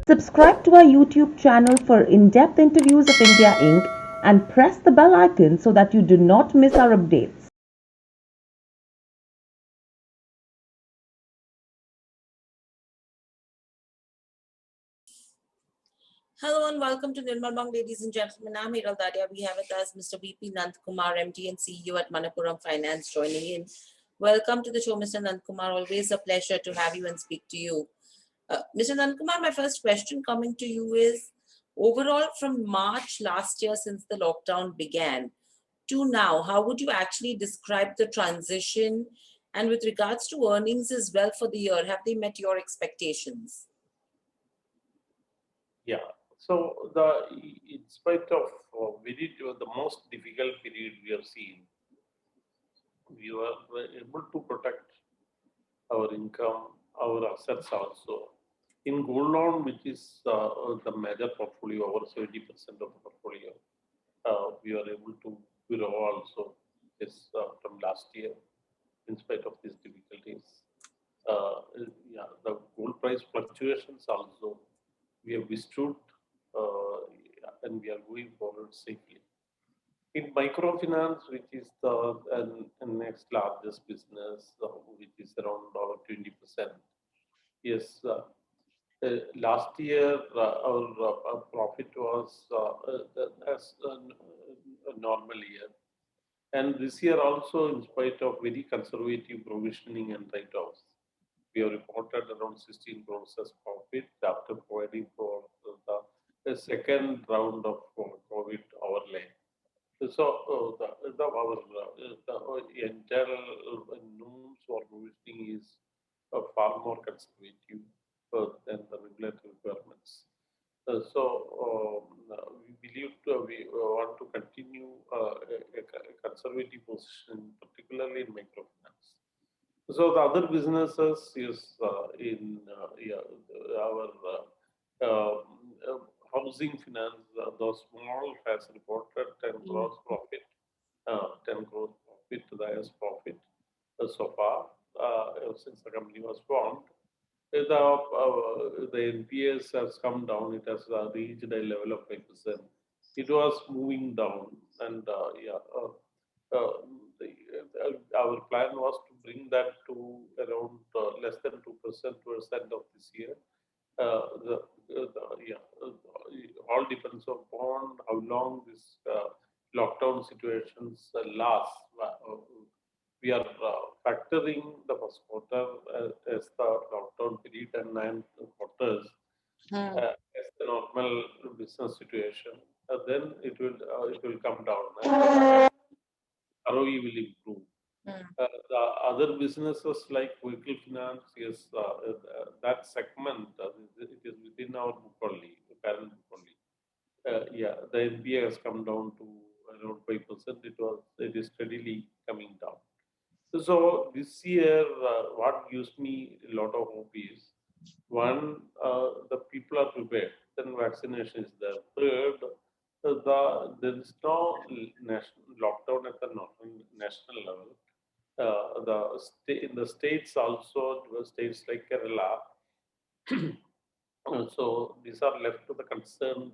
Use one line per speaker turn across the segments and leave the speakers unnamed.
Subscribe to our YouTube channel for in-depth interviews of India Inc. and press the bell icon so that you do not miss our updates.
Hello and welcome to Nirmal Bang, ladies and gentlemen. I'm Hiral Dadia. We have with us Mr. VP Nand Kumar, MD and CEO at Manappuram Finance, joining in. Welcome to the show, Mr. Nand Kumar. Always a pleasure to have you and speak to you. Mr. Nand Kumar, my first question coming to you is overall from March last year, since the lockdown began, to now, how would you actually describe the transition? And with regards to earnings as well for the year, have they met your expectations?
Yeah. So in spite of the most difficult period we have seen, we were able to protect our income, our assets also. In gold loan, which is the major portfolio, over 70% of the portfolio, we were able to grow also this from last year in spite of these difficulties. Yeah, the gold price fluctuations also we have withstood, and we are going forward safely. In microfinance, which is the next largest business, which is around 20%. Yes, last year our profit was as a normal year, and this year also, in spite of very conservative provisioning and write-offs, we have reported around 16 crores as profit after providing for the second round of COVID overlay. So the internal norms for provisioning is far more conservative than the regulatory requirements. We believe we want to continue a conservative position, particularly in microfinance. So the other businesses is in our uh, uh, housing finance. The small has reported 10 crores profit, 10 crores profit, the highest profit so far since the company was formed. The NPS has come down. It has reached a level of 5%. It was moving down, and uh, our plan was to bring that to around less than 2% towards the end of this year. Yeah, all depends upon how long this lockdown situations last. We are factoring the first quarter as the lockdown period and 9 quarters as the normal business situation. Then it will come down and ROE will improve. The other businesses like vehicle finance, yes, that segment it is within our book only, the parent book only. Yeah, the NPA has come down to around 5%. It is steadily coming down. So this year, what gives me a lot of hope is one, the people are prepared. Then vaccination is there. Third, there is no national lockdown at the national level. In the states also, the states like Kerala, so these are left to the concerned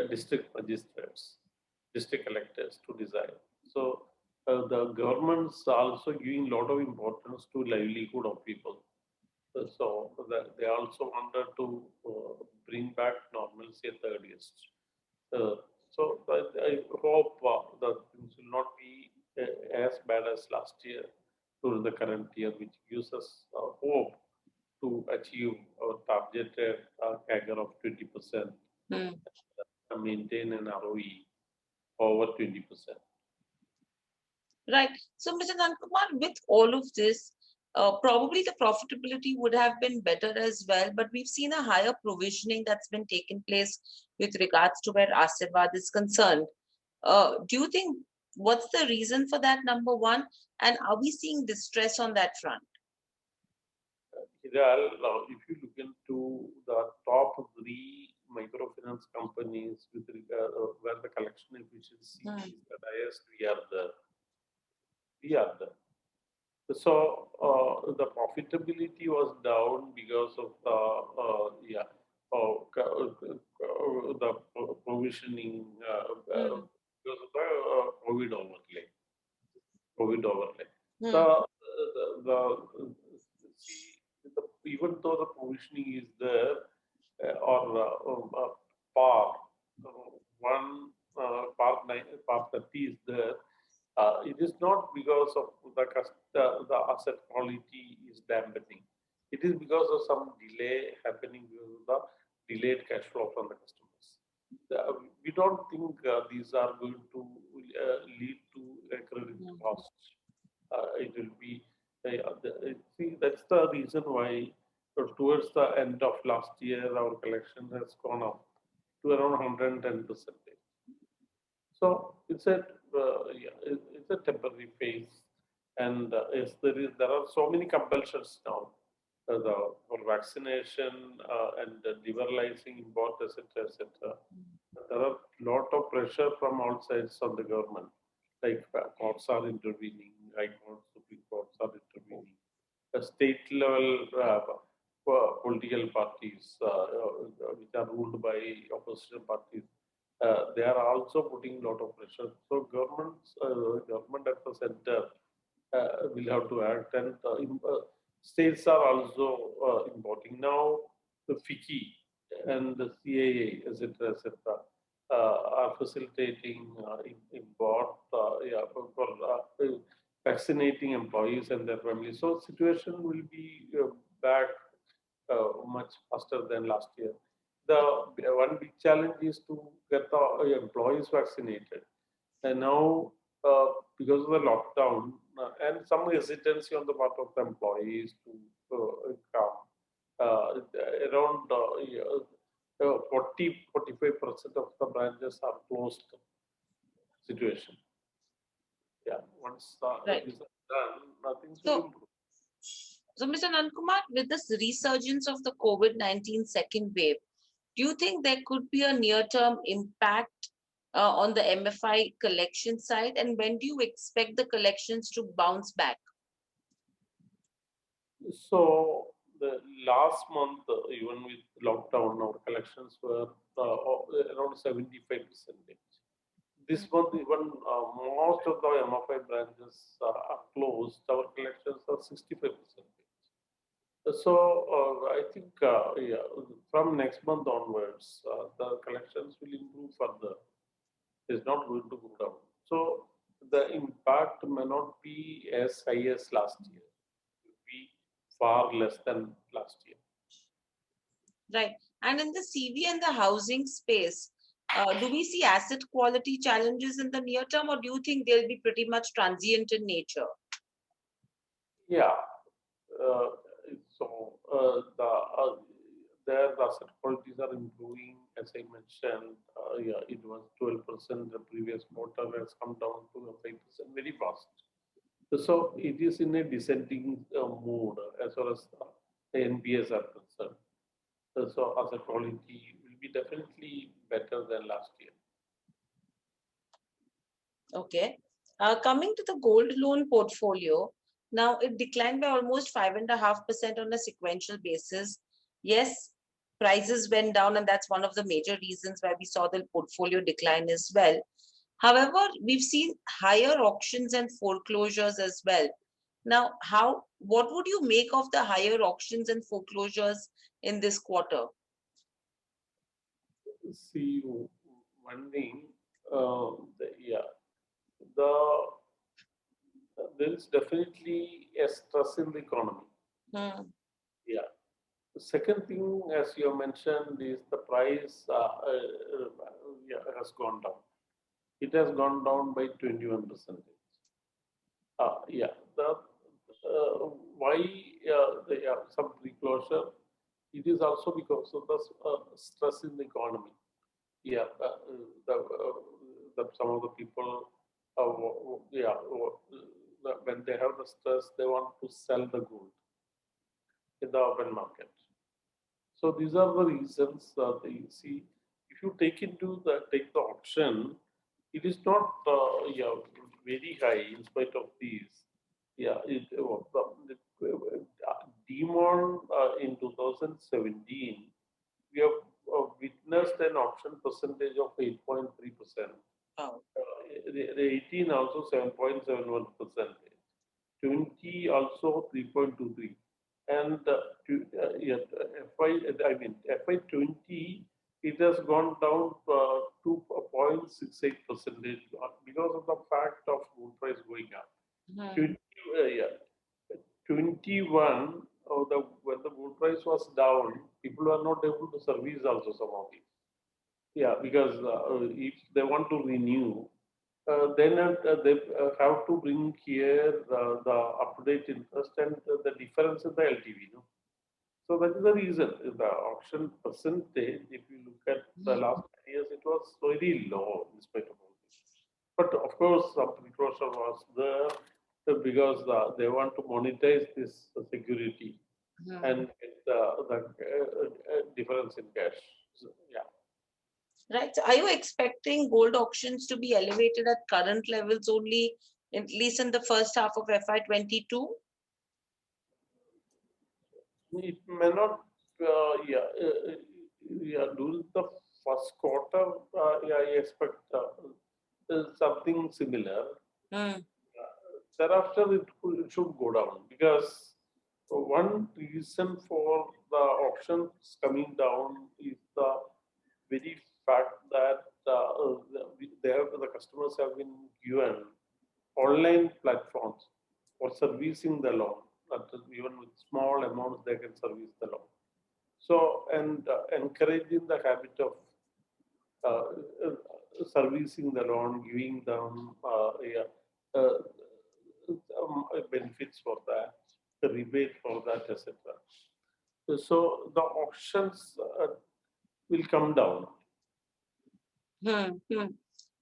district magistrates, district electors to decide. So the governments are also giving a lot of importance to livelihood of people. So they also wanted to bring back normalcy at the earliest. Uh, I hope that things will not be as bad as last year to the current year, which gives us hope to achieve our targeted CAGR of 20%, maintain an ROE over 20%.
Right. So, Mr. Nankumar, with all of this, probably the profitability would have been better as well, but we've seen a higher provisioning that's been taken place with regards to where Asirvad is concerned. Do you think what's the reason for that, number one? And are we seeing distress on that front?
Hiral, if you look into the top three microfinance companies where the collection efficiency is the highest, we are the. So the profitability was down because of the the provisioning because of the COVID overlay. COVID overlay.
Hmm.
See, even though the provisioning is there or par one par 9, par 30 is there, it is not because of the asset quality is dampening. It is because of some delay happening because of the delayed cash flow from the customers. We don't think these are going to lead to a credit cost. It will be, see, that's the reason why towards the end of last year, our collection has gone up to around 110%. So it's it's a temporary phase, and yes, there are so many compulsions now. For vaccination and liberalizing import, etc., etc. There are lot of pressure from all sides of the government. Like courts are intervening, high courts, supreme courts are intervening. The state level political parties, which are ruled by opposition parties, they are also putting a lot of pressure. So government at the center will have to act, and states are also importing now. The FICCI and the CAA, etc., etc., are facilitating import vaccinating employees and their families. So situation will be back much faster than last year. The one big challenge is to get the employees vaccinated. And now, because of the lockdown and some hesitancy on the part of the employees to come, around 40-45% of the branches are closed situation. Yeah, once
Right.
this is done, things will
So,
improve.
so Mr. Nankumar, with this resurgence of the COVID-19 second wave, do you think there could be a near-term impact on the MFI collection side? And when do you expect the collections to bounce back?
So the last month, even with lockdown, our collections were around 75%. This month, even most of the MFI branches are closed. Our collections are 65%. So I think yeah, from next month onwards, the collections will improve further. It's not going to go down. So the impact may not be as high as last year. It will be far less than last year.
Right. And in the CV and the housing space, do we see asset quality challenges in the near term, or do you think they'll be pretty much transient in nature?
Yeah. Uh, so there the asset qualities are improving. As I mentioned, yeah, it was 12%. The previous quarter has come down to 5% very fast. So it is in a descending mood as far as the NPS are concerned. So asset quality will be definitely better than last year.
Okay. Coming to the gold loan portfolio, now it declined by almost 5.5% on a sequential basis. Yes, prices went down, and that's one of the major reasons why we saw the portfolio decline as well. However, we've seen higher auctions and foreclosures as well. Now, what would you make of the higher auctions and foreclosures in this quarter?
See, one thing, yeah, the there is definitely a stress in the economy.
Hmm.
Yeah. The second thing, as you mentioned, is the price yeah, has gone down. It has gone down by 21%. Yeah. Why some preclosure? It is also because of the stress in the economy. Yeah, some of the people, yeah, when they have the stress, they want to sell the gold in the open market. So these are the reasons that you see. If you take the option, it is not yeah, very high in spite of these. Yeah, the demon in 2017 we have witnessed an auction percentage of 8.3%.
Wow.
The 18 also 7.71%. 20 also 3.23. And yeah, I mean, FY20, it has gone down to 0.68% because of the fact of gold price going up.
Hmm.
20, yeah, 21, when the gold price was down, people were not able to service also some of these. Yeah, because if they want to renew, then they have to bring here the up-to-date interest and the difference in the LTV. No? So that is the reason. The auction percentage, if you look at the
Hmm.
last 10 years, it was very low in spite of all this. But of course, some precaution was there because they want to monetize this security
Hmm.
and get the difference in cash. So, yeah.
Right. So are you expecting gold auctions to be elevated at current levels only, at least in the first half of FY22?
It may not, yeah, during the first quarter, yeah, I expect something similar.
Hmm.
Thereafter, it should go down because one reason for the auctions coming down is the very fact that the customers have been given online platforms for servicing the loan. That is, even with small amounts, they can service the loan. So, and encouraging the habit of uh, servicing the loan, giving them yeah, uh, benefits for that, the rebate for that, etc. So the auctions will come down.
Hmm. Hmm.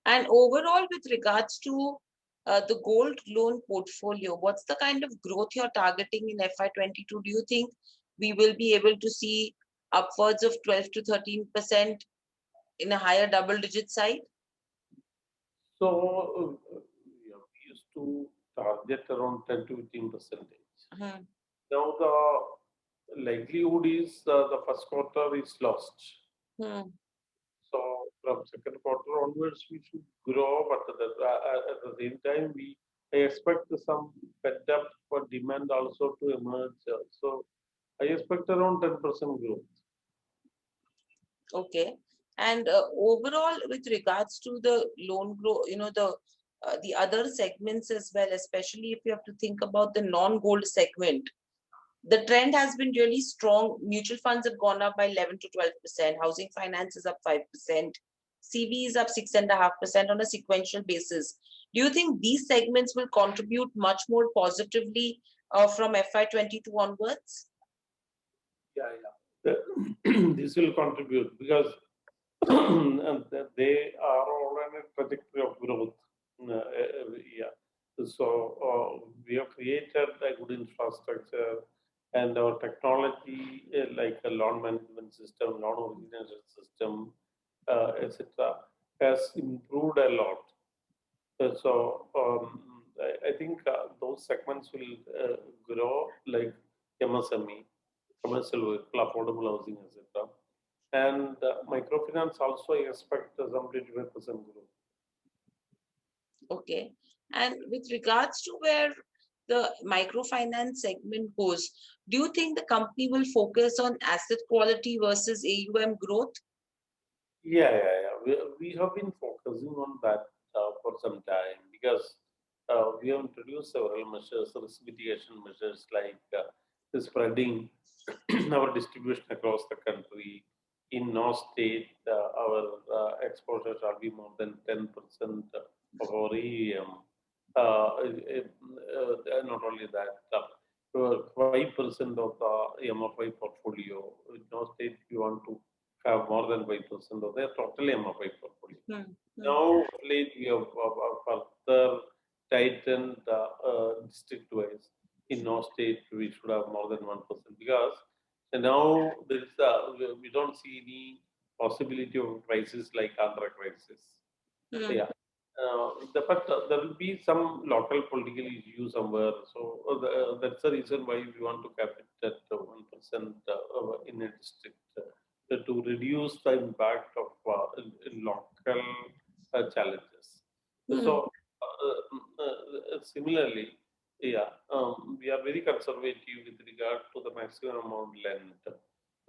And overall, with regards to the gold loan portfolio, what's the kind of growth you're targeting in FY22? Do you think we will be able to see upwards of 12 to 13% in a higher double digit side?
So yeah, we used to target around 10 to 15 percentage.
Hmm.
Now the likelihood is the first quarter is lost.
Hmm.
So from second quarter onwards, we should grow, but at the same time, I expect some pent up demand also to emerge. So I expect around 10% growth.
Okay. And overall, with regards to the loan growth, the other segments as well, especially if you have to think about the non-gold segment, the trend has been really strong. Mutual funds have gone up by 11 to 12%. Housing finance is up 5%. CV is up 6.5% on a sequential basis. Do you think these segments will contribute much more positively from FY22 onwards?
Yeah, yeah. This will contribute because they are all on a trajectory of growth. Yeah. So we have created a good infrastructure and our technology, like a loan management system, loan origination system, etc., has improved a lot. I think those segments will grow like MSME, commercial vehicle, affordable housing, etc. And microfinance also I expect some 25% growth.
Okay. And with regards to where the microfinance segment goes, do you think the company will focus on asset quality versus AUM growth?
Yeah, yeah, yeah. We have been focusing on that for some time because we have introduced several measures, risk mitigation measures like the spreading our distribution across the country. In no state, our exposure shall be more than 10% of our AUM. Not only that, 5% of the MFI portfolio. In no state, you want to have more than 5% of their total MFI portfolio.
Hmm. Hmm.
Now, late we have further tightened district-wise. In no state, we should have more than 1% because now there is we don't see any possibility of crisis like Andhra crisis.
Hmm.
Yeah. But there will be some local political issue somewhere. So that's the reason why we want to cap it at 1% in a district. to reduce the impact of local challenges. So, similarly, yeah, we are very conservative with regard to the maximum amount lent.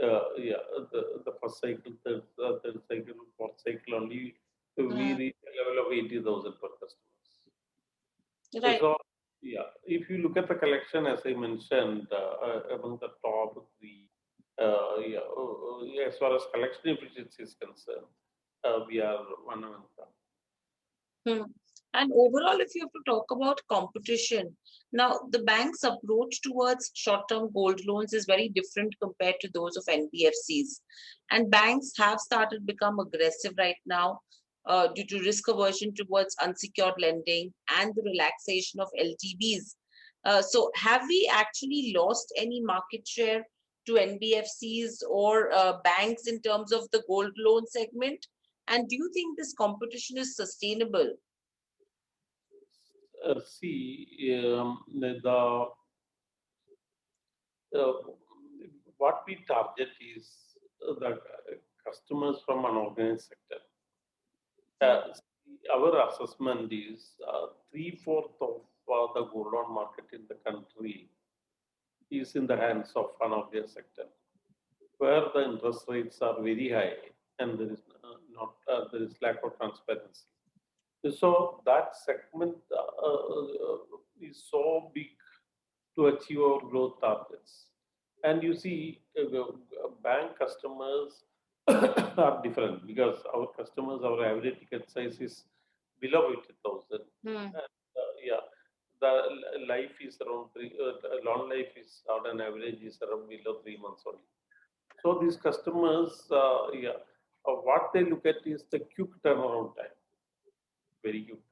Yeah, the first cycle, third cycle, fourth cycle only, we reach a level of 80,000 per customers.
Right.
So, yeah, if you look at the collection, as I mentioned, among the top three, yeah, as far as collection efficiency is concerned, we are one among them.
Hmm. And overall, if you have to talk about competition, now the bank's approach towards short-term gold loans is very different compared to those of NBFCs. And banks have started become aggressive right now due to risk aversion towards unsecured lending and the relaxation of LTVs. So have we actually lost any market share to NBFCs or banks in terms of the gold loan segment? And do you think this competition is sustainable?
Uh, what we target is the customers from unorganized sector. Uh, our assessment is three-fourths of the gold loan market in the country is in the hands of unorganized sector, where the interest rates are very high and there is not there is lack of transparency. So that segment is so big to achieve our growth targets. And you see, bank customers are different because our customers, our average ticket size is below 80,000.
Hmm.
And yeah, the life is around long life is on an average is around below 3 months only. So these customers, yeah, what they look at is the quick turnaround time, very quick.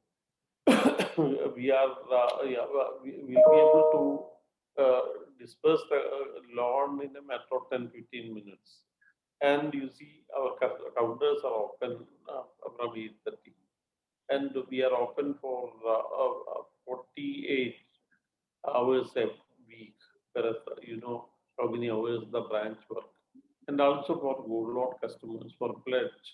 We are, yeah, we'll be able to disperse the loan in a matter of 10, 15 minutes. And you see, our counters are open from 8:30. And we are open for 48 hours a week, whereas you know how many hours the branch work. And also for gold loan customers, for pledge,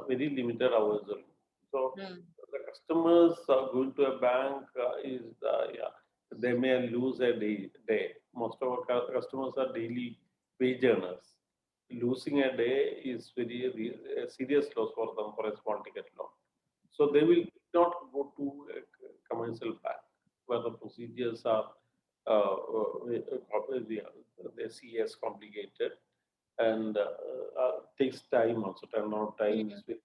very limited hours only. So
Hmm.
the customers going to a bank is yeah, they may lose a day. Most of our customers are daily wage earners. Losing a day is a serious loss for them for a small ticket loan. So they will not go to a commercial bank where the procedures are they see as complicated and takes time also. Turnaround time is very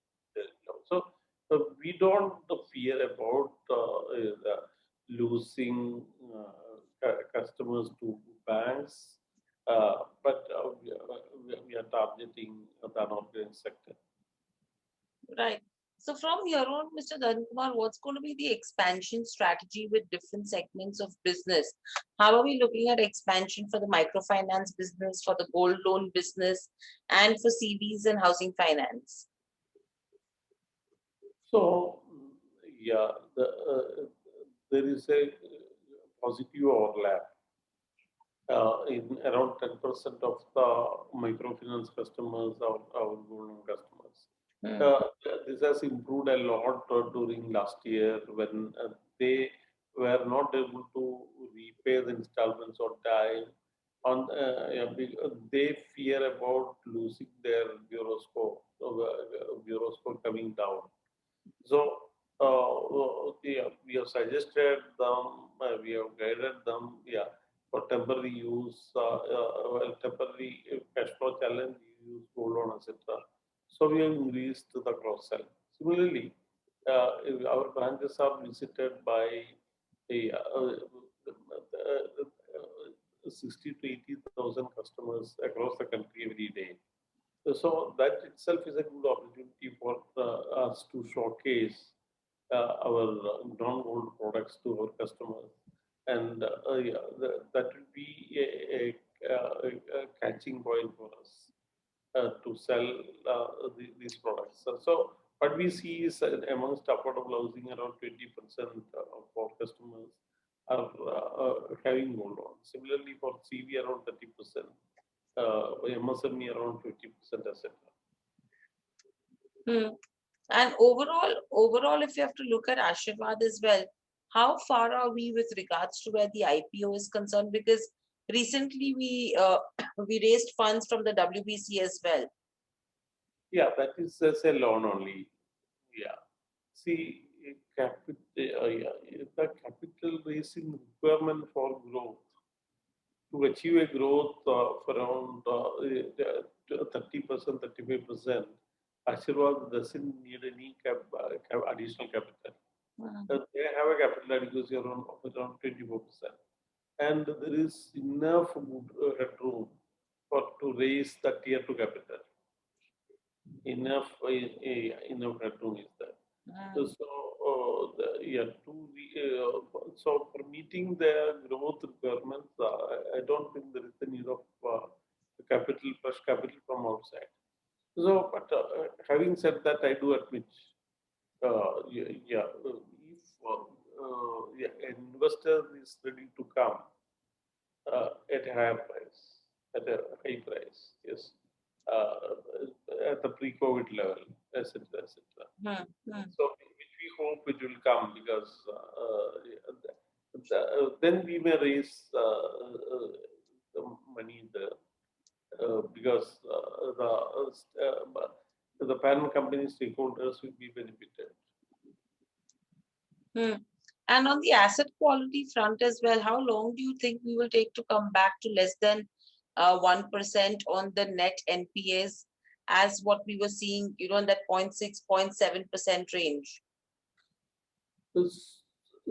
long. So we don't fear about losing customers to banks, but we are targeting the unorganized sector.
Right. So from here on, Mr. Dhankumar, what's going to be the expansion strategy with different segments of business? How are we looking at expansion for the microfinance business, for the gold loan business, and for CVs and housing finance?
So, yeah, there is a positive overlap. In around 10% of the microfinance customers are our gold loan customers.
Hmm.
Uh, this has improved a lot during last year when they were not able to repay the installments on time. Yeah, they fear about losing their bureau score coming down. So, yeah, we have suggested them, we have guided them, yeah, for temporary use, temporary cash flow challenge, use gold loan, etc. So, we have increased the cross sell. Similarly, our branches are visited by a, 60 to 80,000 customers across the country every day. So that itself is a good opportunity for us to showcase our non-gold products to our customers, and yeah, that will be a catching point for us to sell these products. So what we see is amongst affordable housing, around 20% of our customers are having gold loan. Similarly, for CV, around 30%. MSME around 50%, etc.
And overall, if you have to look at Ashirvad as well, how far are we with regards to where the IPO is concerned? Because recently we we raised funds from the WBC as well.
Yeah, that is as a loan only. Yeah. See, the capital raising requirement for growth, to achieve a growth of around 30%, 35%, Ashirvad doesn't need any additional capital. They have a capital adequacy around 24%. And there is enough headroom to raise the tier 2 capital. Enough headroom is there. So for meeting the growth requirements, I don't think there is the need of fresh capital from outside. So, but having said that, I do admit, if an investor is ready to come at a higher price, at a high price, yes, at the pre-COVID level, etc., etc. So, which we hope it will come, because then we may raise the money because the parent company stakeholders will be benefited.
And on the asset quality front as well, how long do you think we will take to come back to less than 1% on the net NPAs, as what we were seeing, in that 0.6, 0.7% range?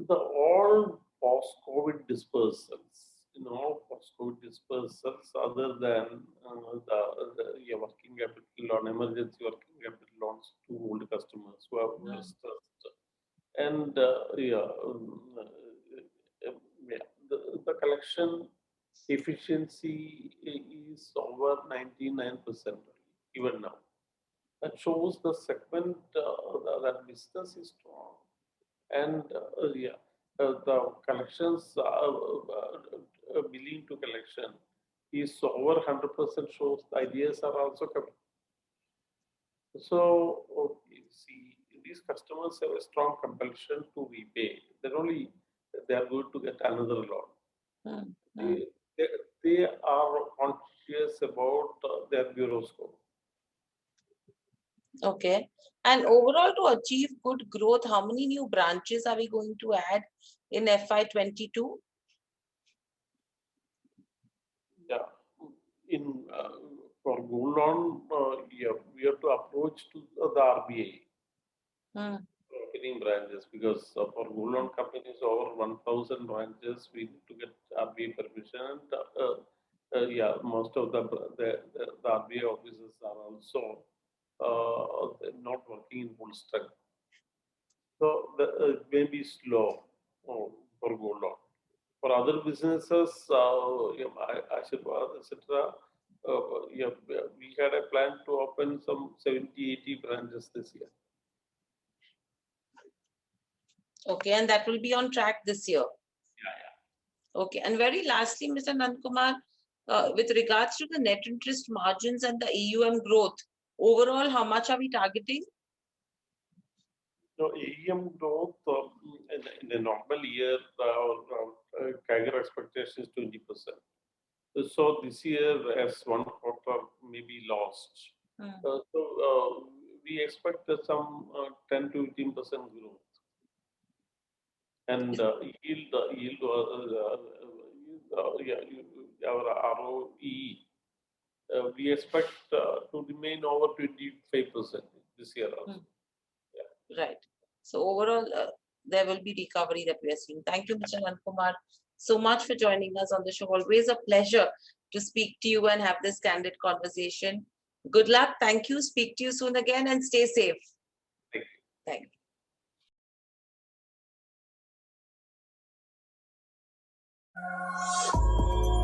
All post-COVID dispersals, other than the working capital loan, emergency working capital loans to old customers who are stressed. And the collection efficiency is over 99% even now. That shows the segment, that business is strong. And the collections, billing to collection is over 100%, shows the ideas are also coming. So, see, these customers have a strong compulsion to repay. Then only they are going to get another loan. They are conscious about their bureau score.
Okay. And overall, to achieve good growth, how many new branches are we going to add in FY22?
Yeah. For gold loan, we have to approach to the RBI. Opening branches, because for gold loan companies over 1,000 branches, we need to get RBI permission. And most of the RBI officers are also not working in full strength. So it may be slow for gold loan. For other businesses, Ashirvad, etc., we had a plan to open some 70, 80 branches this year.
Okay, and that will be on track this year.
Yeah.
Okay, and very lastly, Mr. Nandakumar, with regards to the net interest margins and the AUM growth, overall, how much are we targeting?
So AUM growth in a normal year, our CAGR expectation is 20%. So this year, as one quarter may be lost. So we expect some 10 to 18% growth. And yield, our ROE, we expect to remain over 25% this year also.
Right. So overall, there will be recovery that we are seeing. Thank you, Mr. Nandakumar, so much for joining us on the show. Always a pleasure to speak to you and have this candid conversation. Good luck. Thank you. Speak to you soon again, and stay safe.
Thank you.
Thank you.